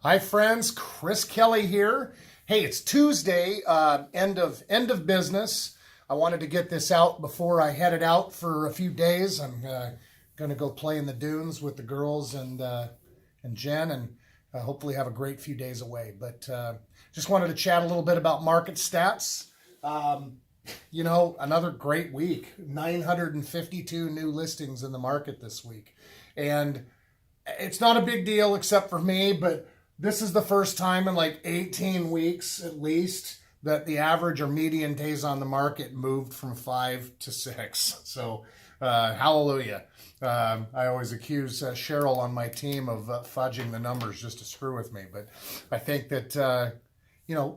Hi friends, Chris Kelly here. Hey, it's Tuesday, end of business. I wanted to get this out before I headed out for a few days. I'm gonna go play in the dunes with the girls and Jen, and hopefully have a great few days away. But just wanted to chat a little bit about market stats. Um, Another great week. 952 new listings in the market this week, and it's not a big deal except for me, but this is the first time in like 18 weeks at least that the average or median days on the market moved from 5 to 6. So, hallelujah. I always accuse Cheryl on my team of fudging the numbers just to screw with me. But I think that,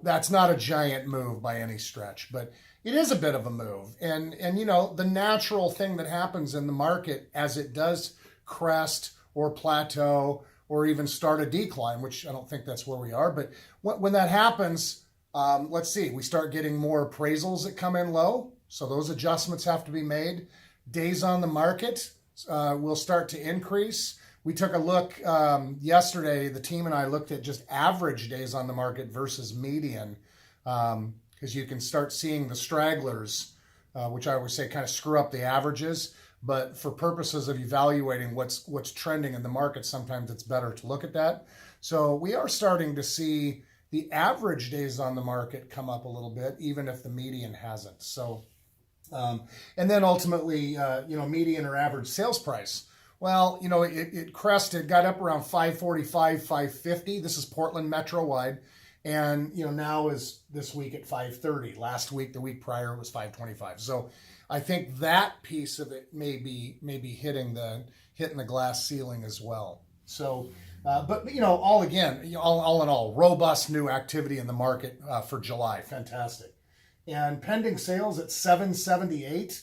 that's not a giant move by any stretch, but it is a bit of a move. And the natural thing that happens in the market as it does crest or plateau or even start a decline, which I don't think that's where we are. But when that happens, let's see, we start getting more appraisals that come in low. So those adjustments have to be made. Days on the market will start to increase. We took a look yesterday, the team and I looked at just average days on the market versus median, because you can start seeing the stragglers, which I always say kind of screw up the averages. But for purposes of evaluating what's trending in the market, sometimes it's better to look at that. So we are starting to see the average days on the market come up a little bit, even if the median hasn't. So, and then ultimately, median or average sales price. Well, it crested, got up around 545, 550. This is Portland Metro wide. And, now is this week at 530. Last week, the week prior, it was 525. So I think that piece of it may be hitting the glass ceiling as well. So, but all in all, robust new activity in the market for July, fantastic, and pending sales at 778,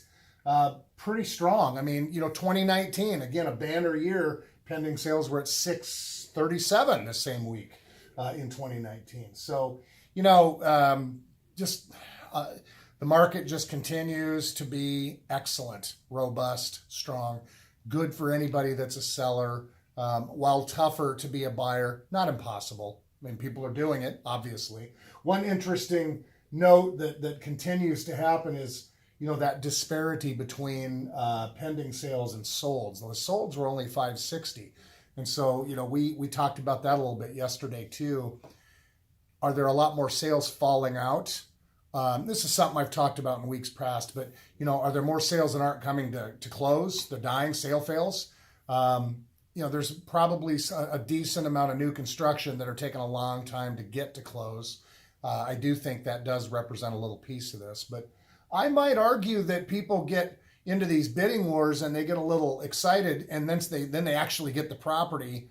pretty strong. I mean, 2019 again, a banner year. Pending sales were at 637 the same week in 2019. So, the market just continues to be excellent, robust, strong, good for anybody that's a seller, while tougher to be a buyer, not impossible. I mean, people are doing it, obviously. One interesting note that continues to happen is, that disparity between pending sales and solds. Now, the solds were only 560. And so, we talked about that a little bit yesterday too. Are there a lot more sales falling out? This is something I've talked about in weeks past, but are there more sales that aren't coming to close? They're dying, sale fails. There's probably a decent amount of new construction that are taking a long time to get to close. I do think that does represent a little piece of this, but I might argue that people get into these bidding wars and they get a little excited, and then they actually get the property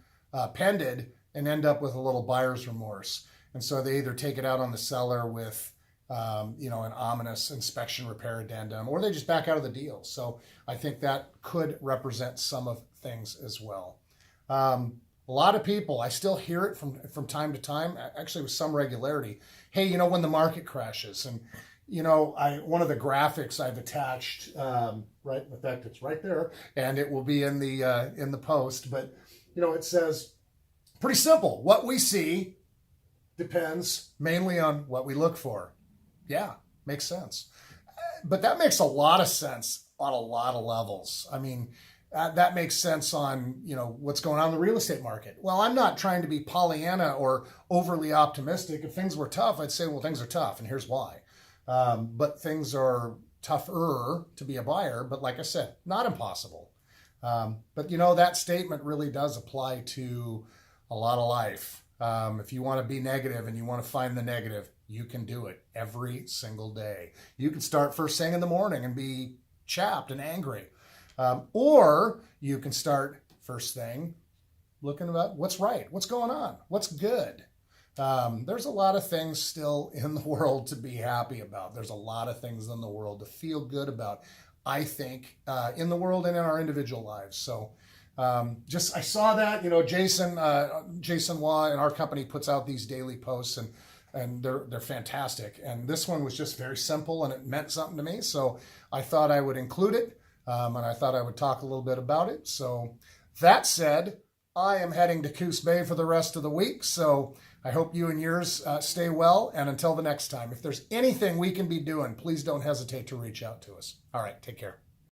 pended and end up with a little buyer's remorse. And so they either take it out on the seller with an ominous inspection repair addendum, or they just back out of the deal. So I think that could represent some of things as well. A lot of people, I still hear it from time to time, actually with some regularity. Hey, when the market crashes, and one of the graphics I've attached, right, in fact, it's right there, and it will be in the post. But it says pretty simple: what we see depends mainly on what we look for. Yeah, makes sense. But that makes a lot of sense on a lot of levels. I mean, that makes sense on, what's going on in the real estate market. Well, I'm not trying to be Pollyanna or overly optimistic. If things were tough, I'd say, well, things are tough, and here's why. But things are tougher to be a buyer, but like I said, not impossible. But that statement really does apply to a lot of life. If you want to be negative and you want to find the negative, you can do it every single day. You can start first thing in the morning and be chapped and angry. Or you can start first thing looking about what's right, what's going on, what's good. There's a lot of things still in the world to be happy about. There's a lot of things in the world to feel good about, I think, in the world and in our individual lives. So I saw that, Jason Waugh and our company puts out these daily posts, and they're fantastic. And this one was just very simple, and it meant something to me. So I thought I would include it, and I thought I would talk a little bit about it. So that said, I am heading to Coos Bay for the rest of the week, so I hope you and yours stay well. And until the next time, if there's anything we can be doing, please don't hesitate to reach out to us. All right, take care.